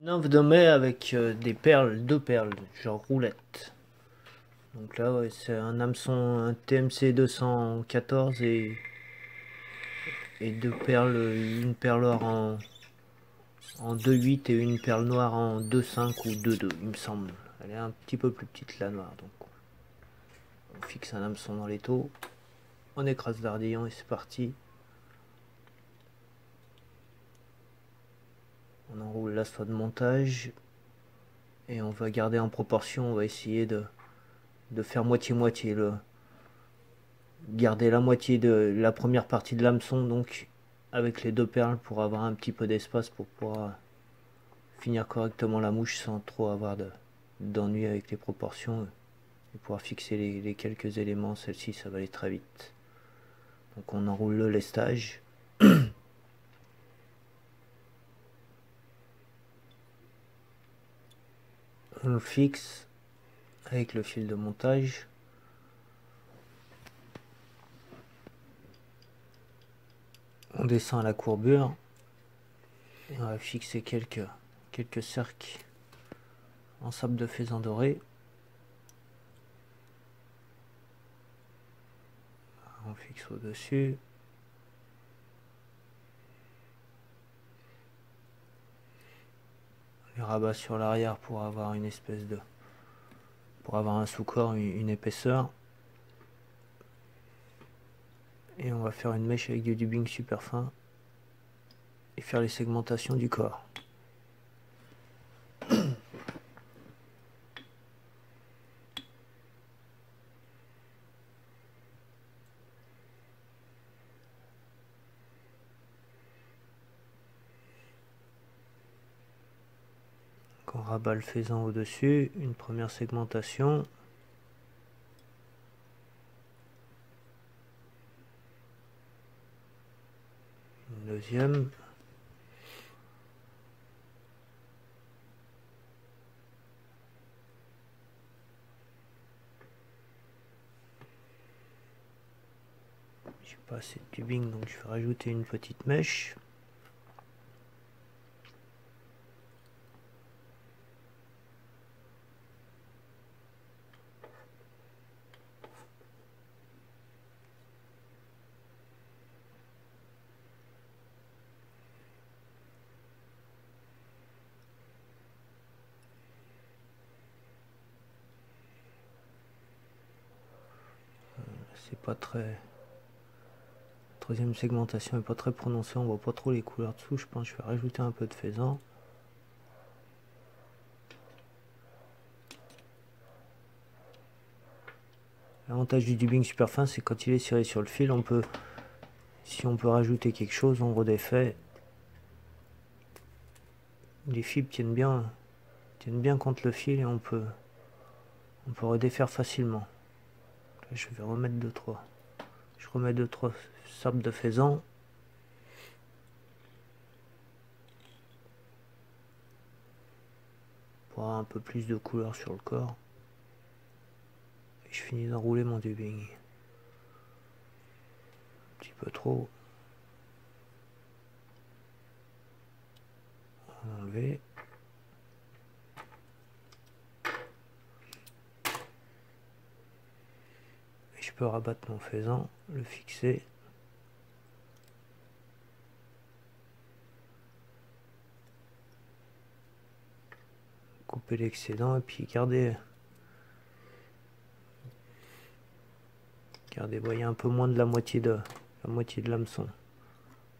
9 de mai avec des perles, deux perles, genre roulette. Donc là, ouais, c'est un hameçon, un TMC 214 et deux perles, une perle noire en 2,8 et une perle noire en 2,5 ou 2,2, il me semble. Elle est un petit peu plus petite la noire, donc on fixe un hameçon dans l'étau, on écrase l'ardillon et c'est parti. On enroule la soie de montage et on va garder en proportion, on va essayer de faire moitié-moitié, garder la moitié de la première partie de l'hameçon donc avec les deux perles pour avoir un petit peu d'espace pour pouvoir finir correctement la mouche sans trop avoir d'ennui avec les proportions et pouvoir fixer les quelques éléments. Celle-ci, ça va aller très vite. Donc on enroule le lestage. On le fixe avec le fil de montage. On descend à la courbure et on va fixer quelques cercles en sable de faisan doré. On fixe au-dessus. On les rabat sur l'arrière pour avoir une espèce de... pour avoir un sous-corps, une épaisseur. Et on va faire une mèche avec du dubbing super fin et faire les segmentations du corps. Donc on rabat le faisan au-dessus, une première segmentation. Une deuxième. J'ai pas assez de dubbing donc je vais rajouter une petite mèche. C'est pas très... Troisième segmentation est pas très prononcée, on voit pas trop les couleurs dessous. Je pense que je vais rajouter un peu de faisan. L'avantage du dubbing super fin, c'est quand il est serré sur le fil, on peut, si on peut rajouter quelque chose, on redéfait. Les fibres tiennent bien contre le fil et on peut redéfaire facilement. Là, je vais remettre je remets 2-3 sabres de faisan. Pour avoir un peu plus de couleur sur le corps. Et je finis d'enrouler mon dubbing. Un petit peu trop. On va enlever. Et je peux rabattre mon faisan, le fixer. Couper l'excédent et puis garder voyez un peu moins de la moitié de l'hameçon.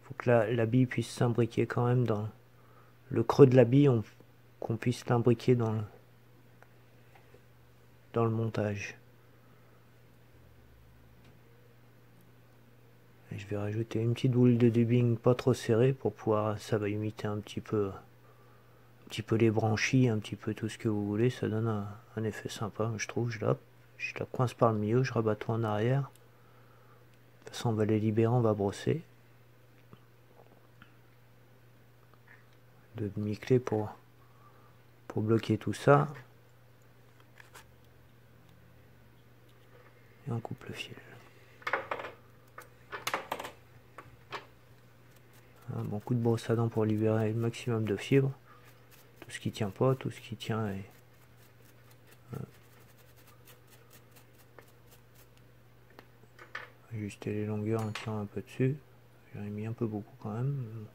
Faut que la bille puisse s'imbriquer quand même dans le creux de la bille, qu'on puisse l'imbriquer dans le montage. Et je vais rajouter une petite boule de dubbing pas trop serrée pour pouvoir, ça va imiter un petit peu les branchies, un petit peu tout ce que vous voulez. Ça donne un effet sympa, je trouve. Je la coince par le milieu, je rabats tout en arrière. De toute façon, on va les libérer, on va brosser. De demi-clé pour bloquer tout ça. Et on coupe le fil. Un bon coup de brosse à dents pour libérer le maximum de fibres. Tout ce qui tient pas, tout ce qui tient est... Ajuster les longueurs en tirant un peu dessus. J'en ai mis un peu beaucoup quand même.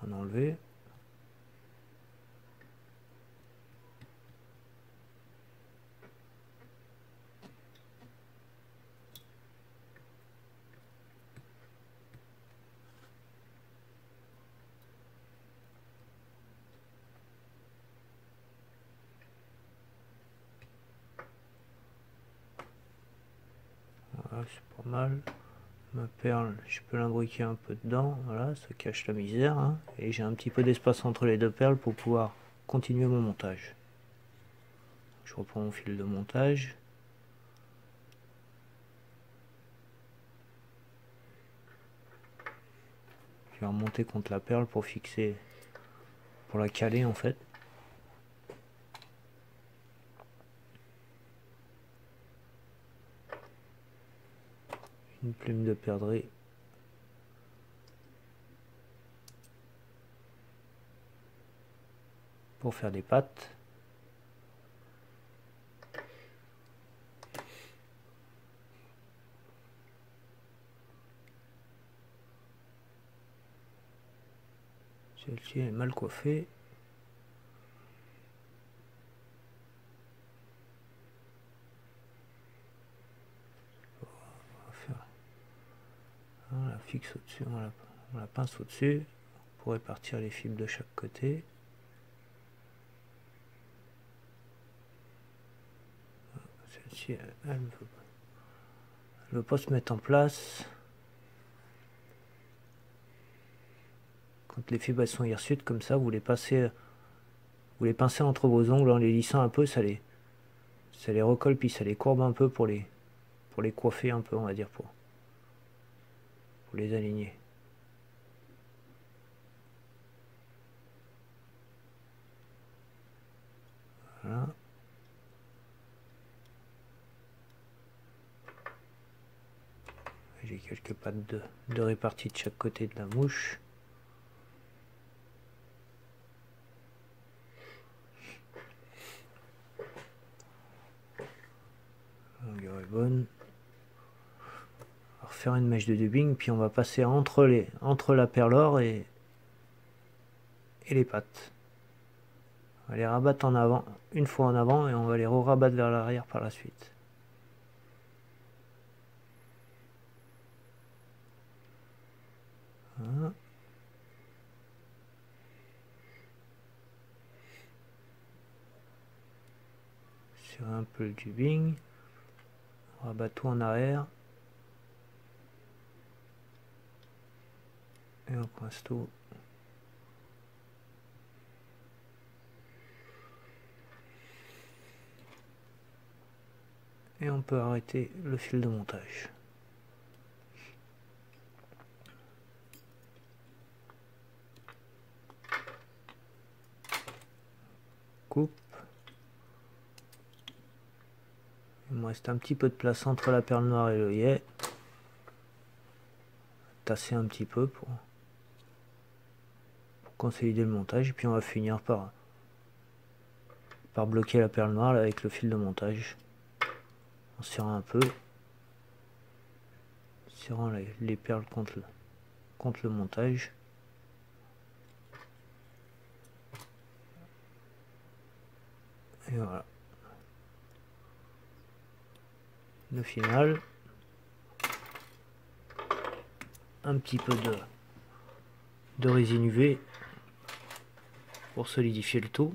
En enlever. Voilà, c'est pas mal. Ma perle, je peux l'imbriquer un peu dedans, voilà, ça cache la misère, hein. Et j'ai un petit peu d'espace entre les deux perles pour pouvoir continuer mon montage. Je reprends mon fil de montage. Je vais remonter contre la perle pour fixer, pour la caler en fait. Une plume de perdrix. Pour faire des pattes. Celle-ci est mal coiffée. On va faire... On la fixe au-dessus, on la pince au-dessus pour répartir les fibres de chaque côté. Celle-ci, elle ne veut pas se mettre en place. Quand les fibres elles sont hirsutes comme ça, vous les pincez entre vos ongles en les lissant un peu, ça les recolle puis ça les courbe un peu pour les coiffer un peu, on va dire, pour les aligner. Voilà. J'ai quelques pattes de réparties de chaque côté de la mouche. La longueur est bonne. On va refaire une mèche de dubbing, puis on va passer entre la perle or et les pattes. On va les rabattre en avant, une fois en avant, et on va les re-rabattre vers l'arrière par la suite. Voilà. Sur un peu le dubbing. On rabat tout en arrière. Et on coince tout. Et on peut arrêter le fil de montage. Coupe. Il me reste un petit peu de place entre la perle noire et l'œillet. Tasser un petit peu pour consolider le montage. Et puis on va finir par bloquer la perle noire là, avec le fil de montage. En serrant un peu. Serrant les perles contre le montage. Et voilà. Le final. Un petit peu de résine UV pour solidifier le tout.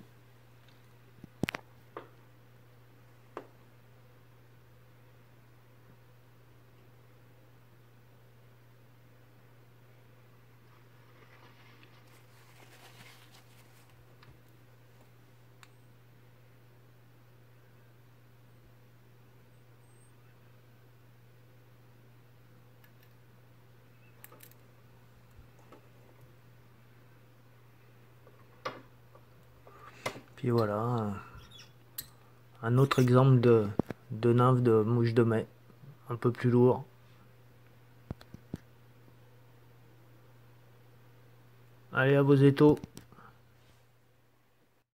Puis voilà, un autre exemple de nymphe de mouche de mai, un peu plus lourd. Allez, à vos étaux.